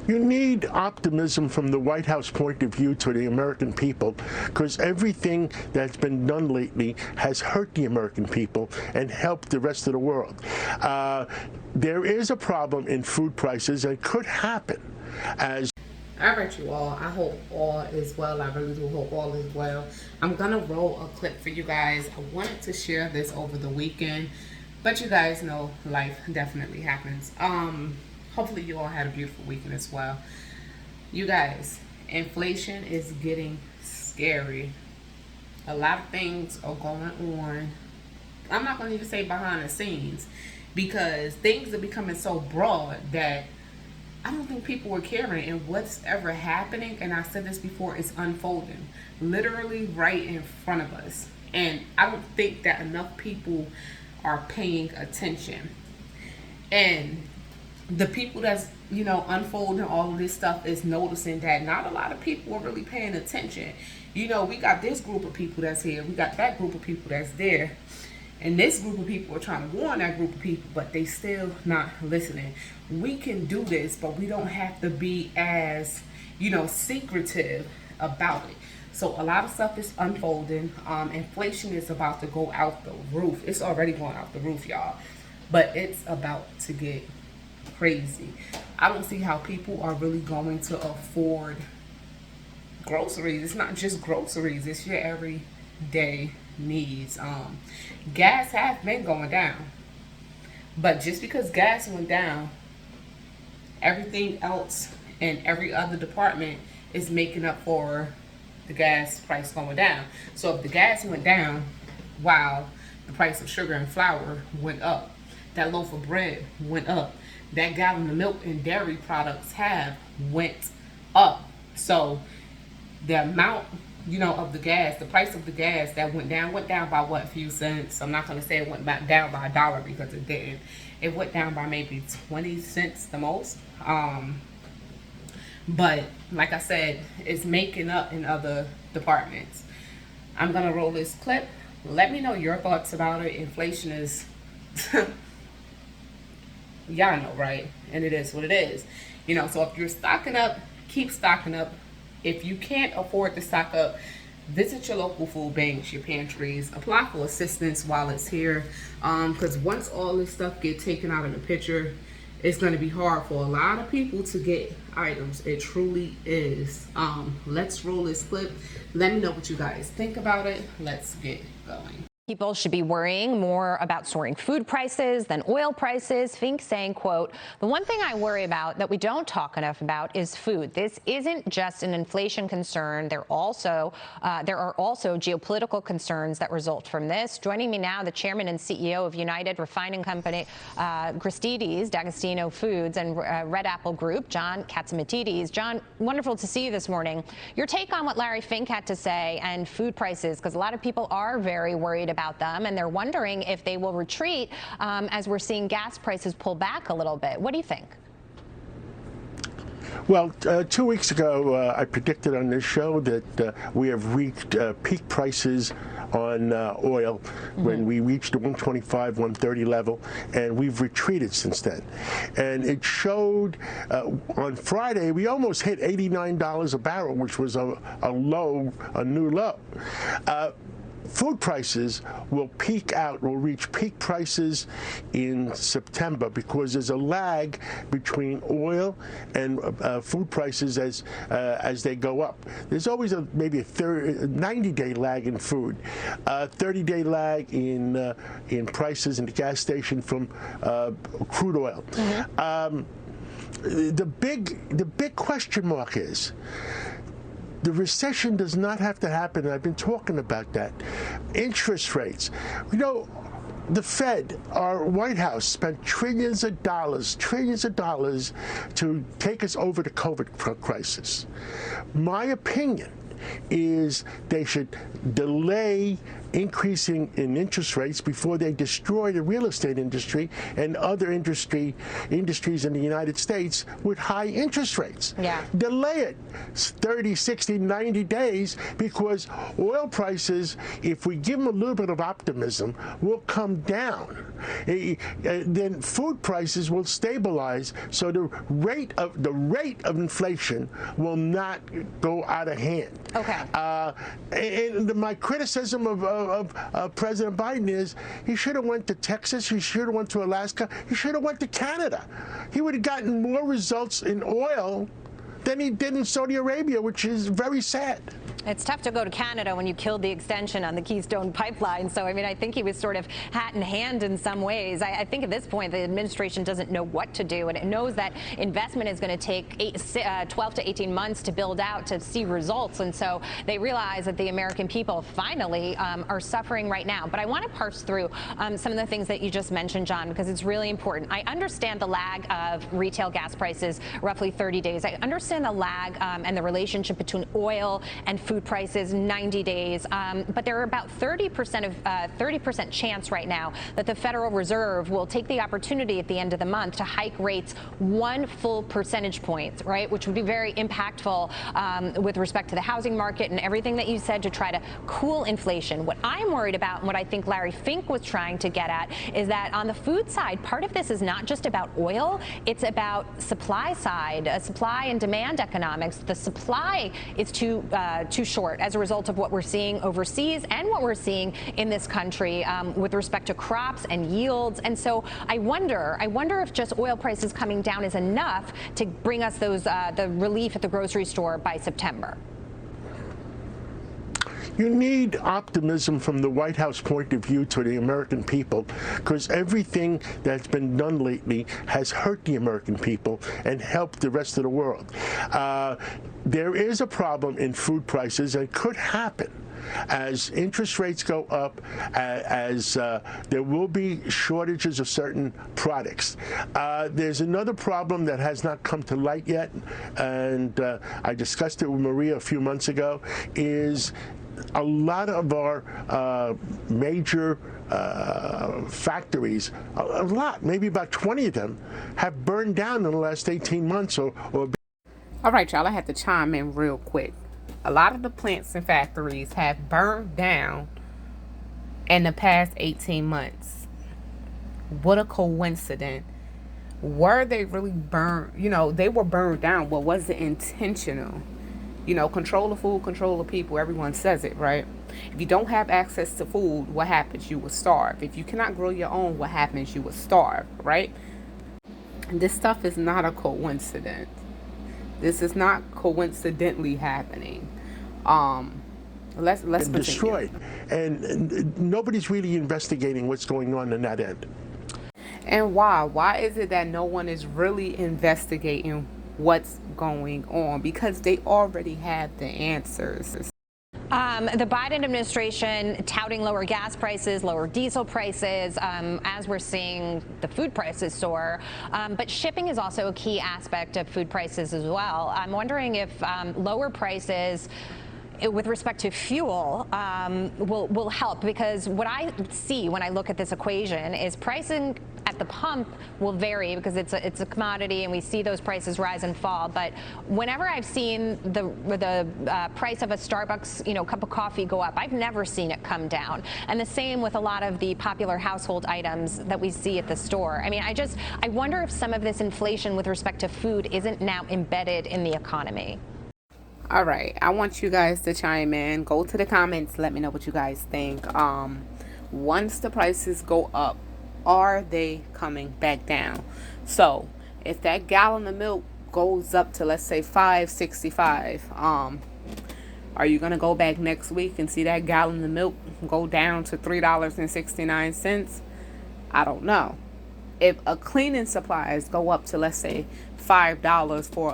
You need optimism from the White House point of view to the American people, because everything that's been done lately has hurt the American people and helped the rest of the world. There is a problem in food prices, and it could happen as... All right, you all. I hope all is well. I really do hope all is well. I'm going to roll a clip for you guys. I wanted to share this over the weekend, but you guys know life definitely happens. Hopefully you all had a beautiful weekend as well. You guys, inflation is getting scary. A lot of things are going on. I'm not going to even say behind the scenes, because things are becoming so broad that I don't think people were caring. And what's ever happening, and I said this before, is unfolding literally right in front of us. And I don't think that enough people are paying attention. And the people that's, unfolding all of this stuff is noticing that not a lot of people are really paying attention. We got this group of people that's here. We got that group of people that's there. And this group of people are trying to warn that group of people, but they still not listening. We can do this, but we don't have to be as, secretive about it. So a lot of stuff is unfolding. Inflation is about to go out the roof. It's already going out the roof, y'all. But it's about to get crazy. I don't see how people are really going to afford groceries. It's not just groceries. It's your everyday needs. Gas has been going down. But just because gas went down, everything else in every other department is making up for the gas price going down. So if the gas went down while the price of sugar and flour went up, that loaf of bread went up, that gallon of milk and dairy products went up. So the amount, of the gas, the price of the gas that went down by what, a few cents. I'm not going to say it went back down by $1, because it didn't. It went down by maybe 20 cents the most. But like I said, it's making up in other departments. I'm going to roll this clip. Let me know your thoughts about it. Inflation is, y'all know, right? And it is what it is. So if you're stocking up, keep stocking up. If you can't afford to stock up, visit your local food banks, your pantries, apply for assistance while it's here. Because once all this stuff gets taken out of the picture, it's going to be hard for a lot of people to get items. It truly is. Let's roll this clip. Let me know what you guys think about it. Let's get going. People should be worrying more about soaring food prices than oil prices. Fink saying, quote, "The one thing I worry about that we don't talk enough about is food. This isn't just an inflation concern. There are also geopolitical concerns that result from this." Joining me now, the chairman and CEO of United Refining Company, Christidis, D'Agostino Foods, and Red Apple Group, John Katzimatidis. John, wonderful to see you this morning. Your take on what Larry Fink had to say and food prices, because a lot of people are very worried about them, and they're wondering if they will retreat as we're seeing gas prices pull back a little bit. What do you think? Well, 2 weeks ago, I predicted on this show that we have reached peak prices on oil when we reached the 125, 130 level, and we've retreated since then. And it showed on Friday, we almost hit $89 a barrel, which was a new low. Food prices will reach peak prices in September, because there's a lag between oil and food prices as they go up. There's always maybe a 90-day lag in food, 30-day lag in prices in the gas station from crude oil. The big question mark is, the recession does not have to happen, and I've been talking about that. Interest rates. The Fed, our White House, spent trillions of dollars to take us over the COVID crisis. My opinion is they should delay increasing in interest rates before they destroy the real estate industry and other industries in the United States with high interest rates. Yeah. Delay it 30, 60, 90 days, because oil prices, if we give them a little bit of optimism, will come down. Then food prices will stabilize, so the rate of inflation will not go out of hand. Okay. And my criticism of President Biden is he should have went to Texas, he should have went to Alaska, he should have went to Canada. He would have gotten more results in oil than he did in Saudi Arabia, which is very sad. It's tough to go to Canada when you killed the extension on the Keystone Pipeline. So, I mean, I think he was sort of hat in hand in some ways. I think at this point, the administration doesn't know what to do, and it knows that investment is going to take 12 to 18 months to build out to see results. And so they realize that the American people finally are suffering right now. But I want to parse through some of the things that you just mentioned, John, because it's really important. I understand the lag of retail gas prices, roughly 30 days. I understand the lag and the relationship between oil and food prices, 90 days. But there are about 30% chance right now that the Federal Reserve will take the opportunity at the end of the month to hike rates 1 full percentage point, right, which would be very impactful with respect to the housing market and everything that you said to try to cool inflation. What I'm worried about, and what I think Larry Fink was trying to get at, is that on the food side, part of this is not just about oil, it's about supply side, supply and demand economics. The supply is too short as a result of what we're seeing overseas and what we're seeing in this country with respect to crops and yields. And so I wonder if just oil prices coming down is enough to bring us those the relief at the grocery store by September. You need optimism from the White House point of view to the American people, because everything that's been done lately has hurt the American people and helped the rest of the world. There is a problem in food prices, and it could happen as interest rates go up, as there will be shortages of certain products. There's another problem that has not come to light yet, and I discussed it with Maria a few months ago, is a lot of our major factories, a lot, maybe about 20 of them, have burned down in the last 18 months or All right, y'all, I had to chime in real quick. A lot of the plants and factories have burned down in the past 18 months. What a coincidence. Were they really burned? You know, they were burned down. What was it intentional? You know, control the food, control the people. Everyone says it, right? If you don't have access to food, what happens? You will starve. If you cannot grow your own, what happens? You will starve, right? This stuff is not a coincidence. This is not coincidentally happening. Let's continue. Destroyed, and nobody's really investigating what's going on in that end. And why? Why is it that no one is really investigating what's going on? Because they already have the answers. The Biden administration touting lower gas prices, lower diesel prices, as we're seeing the food prices soar. But shipping is also a key aspect of food prices as well. I'm wondering if lower prices with respect to fuel will help, because what I see when I look at this equation is pricing at the pump will vary because it's a commodity and we see those prices rise and fall. But whenever I've seen the price of a Starbucks cup of coffee go up, I've never seen it come down. And the same with a lot of the popular household items that we see at the store. I mean, I wonder if some of this inflation with respect to food isn't now embedded in the economy. All right, I want you guys to chime in. Go to the comments. Let me know what you guys think. Once the prices go up, are they coming back down? So if that gallon of milk goes up to, let's say, $5.65, are you gonna go back next week and see that gallon of milk go down to $3.69? I don't know. If a cleaning supplies go up to, let's say, $5 for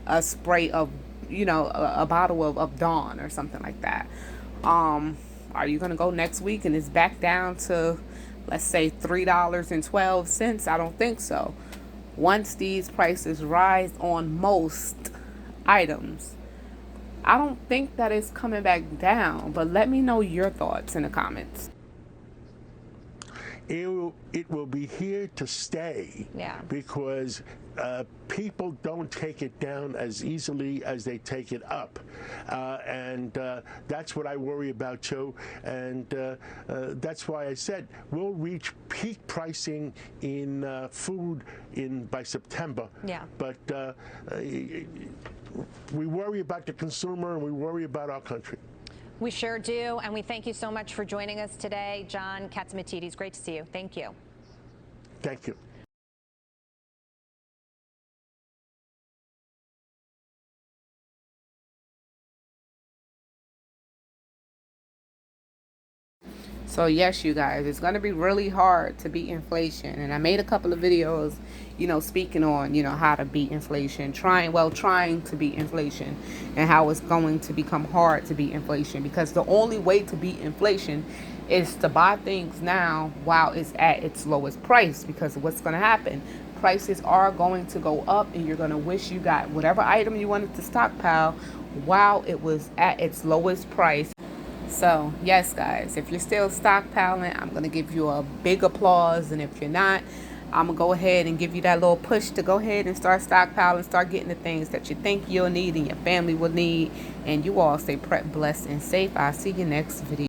a spray of, a bottle of Dawn or something like that, are you gonna go next week and it's back down to, let's say, $3.12? I don't think so. Once these prices rise on most items, I don't think that it's coming back down, but let me know your thoughts in the comments. It will be here to stay. Yeah. Because people don't take it down as easily as they take it up. And that's what I worry about too. And that's why I said we'll reach peak pricing in food by September. Yeah. But we worry about the consumer and we worry about our country. We sure do, and we thank you so much for joining us today. John Catsimatidis, great to see you. Thank you. Thank you. So yes, you guys, it's going to be really hard to beat inflation. And I made a couple of videos, speaking on, how to beat inflation, trying to beat inflation, and how it's going to become hard to beat inflation, because the only way to beat inflation is to buy things now while it's at its lowest price. Because what's going to happen, prices are going to go up, and you're going to wish you got whatever item you wanted to stockpile while it was at its lowest price. So yes, guys, if you're still stockpiling, I'm going to give you a big applause. And if you're not, I'm going to go ahead and give you that little push to go ahead and start stockpiling, start getting the things that you think you'll need and your family will need. And you all stay prepped, blessed, and safe. I'll see you next video.